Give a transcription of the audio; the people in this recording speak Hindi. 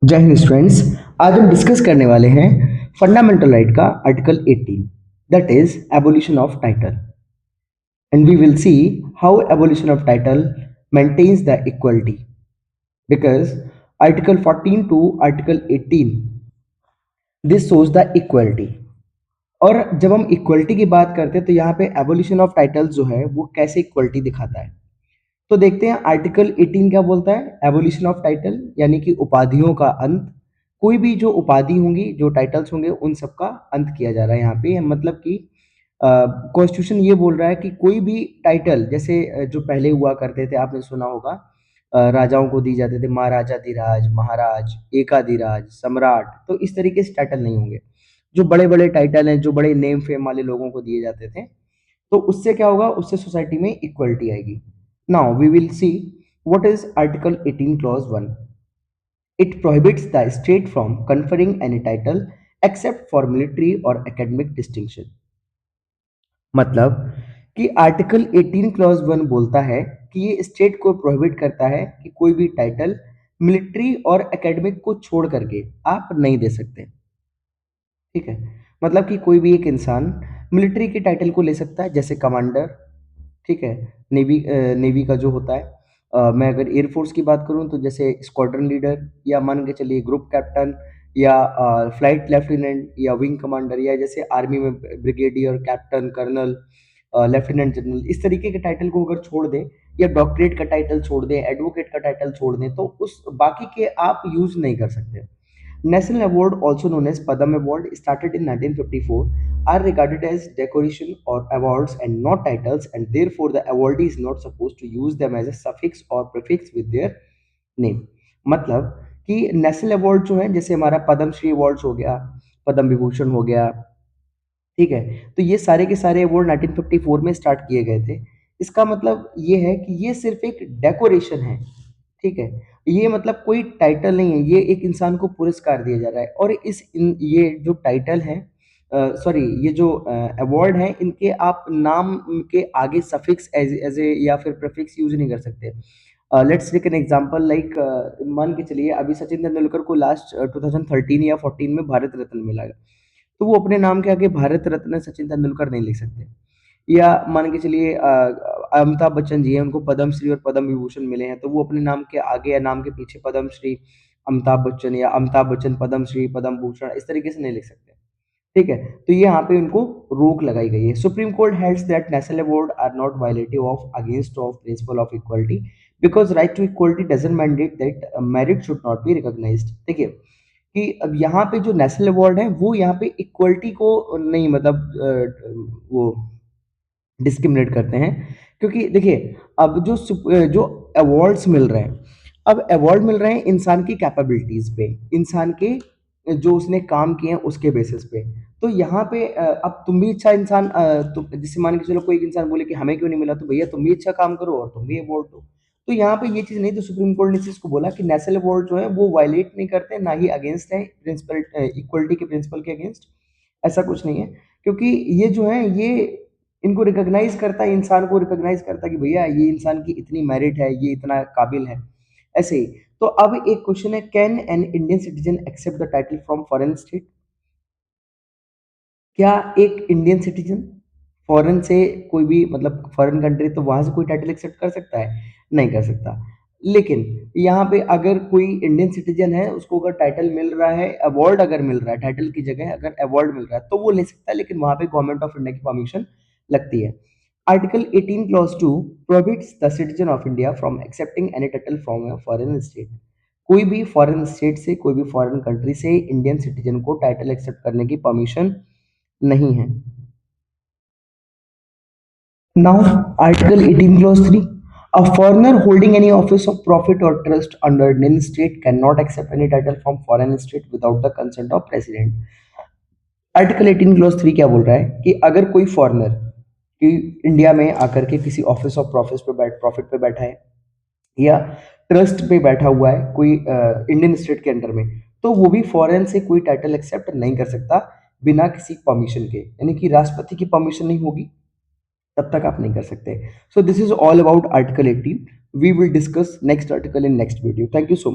जय हिंद स्टूडेंट्स। आज हम डिस्कस करने वाले हैं फंडामेंटल राइट का article 18 that is abolition of title and we will see how abolition of title maintains the equality because article 14 to article 18 this shows the equality. और जब हम इक्वलिटी की बात करते हैं तो यहाँ पे एबोलिशन ऑफ टाइटल जो है वो कैसे इक्वलिटी दिखाता है। तो देखते हैं आर्टिकल 18 क्या बोलता है। एबोलिशन ऑफ टाइटल यानी कि उपाधियों का अंत। कोई भी जो उपाधि होंगी, जो टाइटल्स होंगे, उन सबका अंत किया जा रहा है यहाँ पे। मतलब कि कॉन्स्टिट्यूशन ये बोल रहा है कि कोई भी टाइटल जैसे जो पहले हुआ करते थे, आपने सुना होगा राजाओं को दी जाते थे महाराजाधिराज, महाराज, एकाधिराज, सम्राट। तो इस तरीके से टाइटल नहीं होंगे। जो बड़े बड़े टाइटल हैं, जो बड़े नेम फेम वाले लोगों को दिए जाते थे, तो उससे क्या होगा, उससे सोसाइटी में इक्वलिटी आएगी। Now we will see what is Article 18 Clause 1. It prohibits the state from conferring any title except for military or academic distinction. मतलब कि आर्टिकल 18 क्लॉज 1 बोलता है कि ये स्टेट को प्रोहिबिट करता है कि कोई भी टाइटल मिलिट्री और एकेडमिक को छोड़ करके आप नहीं दे सकते। ठीक है, मतलब कि कोई भी एक इंसान मिलिट्री के टाइटल को ले सकता है, जैसे कमांडर। ठीक है, नेवी का जो होता है, मैं अगर एयरफोर्स की बात करूं तो जैसे स्क्वाड्रन लीडर, या मान के चलिए ग्रुप कैप्टन, या फ्लाइट लेफ्टिनेंट, या विंग कमांडर, या जैसे आर्मी में brigadier, captain, colonel, lieutenant general, इस तरीके के टाइटल को अगर छोड़ दें, या डॉक्टरेट का टाइटल छोड़ दें, एडवोकेट का टाइटल छोड़ दें, तो उस बाकी के आप यूज नहीं कर सकते। National Award, also known as Padam Award, started in 1954, are regarded as decoration or awards and not titles, and therefore the awardee is not supposed to use them as a suffix or prefix with their name. मतलब कि नेशनल अवार्ड जो है, जैसे हमारा पद्म श्री अवार्ड्स हो गया, पद्म विभूषण हो गया, ठीक है, तो ये सारे के सारे अवार्ड 1954 में स्टार्ट किए गए थे। इसका मतलब ये है कि ये सिर्फ एक डेकोरेशन है। ठीक है, ये मतलब कोई टाइटल नहीं है, ये एक इंसान को पुरस्कार दिया जा रहा है। और ये जो टाइटल है, सॉरी, ये जो अवार्ड है, इनके आप नाम के आगे सफिक्स एज ए या फिर प्रीफिक्स यूज नहीं कर सकते। Let's take an example like, मान के चलिए अभी सचिन तेंदुलकर को लास्ट 2013 या 14 में भारत रत्न मिला है, तो वो अपने नाम के आगे भारत रत्न सचिन तेंदुलकर नहीं लिख सकते। या मान के चलिए अमिताभ बच्चन जी हैं, उनको पद्म श्री और पद्म विभूषण मिले हैं, तो वो अपने नाम के आगे या नाम के पीछे पद्म श्री अमिताभ बच्चन, या अमिताभ बच्चन पद्म श्री पद्म भूषण, इस तरीके से नहीं लिख सकते। ठीक है, तो ये यहाँ पे उनको रोक लगाई गई है। Supreme Court holds that national award are not violative of against of principle of equality because right to equality doesn't mandate that merit should not be recognised. देखिए कि अब यहाँ पे जो नेशनल अवार्ड है वो यहाँ पे इक्वलिटी को नहीं, मतलब वो डिस्क्रिमिनेट करते हैं। क्योंकि देखिए अब जो अवार्ड्स मिल रहे हैं, अब अवार्ड मिल रहे हैं इंसान की कैपेबिलिटीज पे, इंसान के जो उसने काम किए हैं उसके बेसिस पे। तो यहाँ पे अब तुम भी अच्छा इंसान, तुम जैसे मान के चलो कोई एक इंसान बोले कि हमें क्यों नहीं मिला, तो भैया तुम भी अच्छा काम करो और तुम भी अवार्ड दो। तो यहाँ पे ये चीज नहीं, तो सुप्रीम कोर्ट ने इस चीज को बोला कि नेशनल अवार्ड जो है वो वायलेट नहीं करते, ना ही अगेंस्ट है प्रिंसिपल, इक्वलिटी के प्रिंसिपल के अगेंस्ट। ऐसा कुछ नहीं है, क्योंकि ये जो है ये इनको रिकॉग्नाइज करता है, इंसान को रिकॉग्नाइज करता है कि भैया ये इंसान की इतनी मेरिट है, ये इतना काबिल है। ऐसे ही तो अब एक क्वेश्चन है, can an Indian citizen accept the title from foreign state? क्या एक इंडियन सिटीजन फॉरेन से, कोई भी मतलब फॉरेन कंट्री, तो वहां से कोई टाइटल एक्सेप्ट कर सकता है? नहीं कर सकता। लेकिन यहाँ पे अगर कोई इंडियन सिटीजन है, उसको अगर टाइटल मिल रहा है, अवार्ड अगर मिल रहा है, टाइटल की जगह अगर अवार्ड मिल रहा है, तो वो ले सकता है, लेकिन वहां पे गवर्नमेंट ऑफ इंडिया की परमिशन लगती है। Article 18 clause 2 prohibits the citizen of India from accepting any title from a foreign state. कोई भी फॉरेन स्टेट से, कोई भी फॉरेन कंट्री से इंडियन सिटीजन को टाइटल एक्सेप्ट करने की परमिशन नहीं है। Now, Article 18, Clause 3. A foreigner holding any office of profit or trust under Indian state cannot accept any title from foreign state without the consent of president. Article 18 close 3 क्या बोल रहा है कि अगर कोई फॉरेनर कि इंडिया में आकर के किसी ऑफिस ऑफ प्रॉफिट पे बैठा है, या ट्रस्ट पे बैठा हुआ है कोई इंडियन स्टेट के अंडर में, तो वो भी फॉरेन से कोई टाइटल एक्सेप्ट नहीं कर सकता बिना किसी परमिशन के, यानी कि राष्ट्रपति की परमिशन नहीं होगी तब तक आप नहीं कर सकते। So this is all about article 18। We will discuss next article in next video. Thank you so much.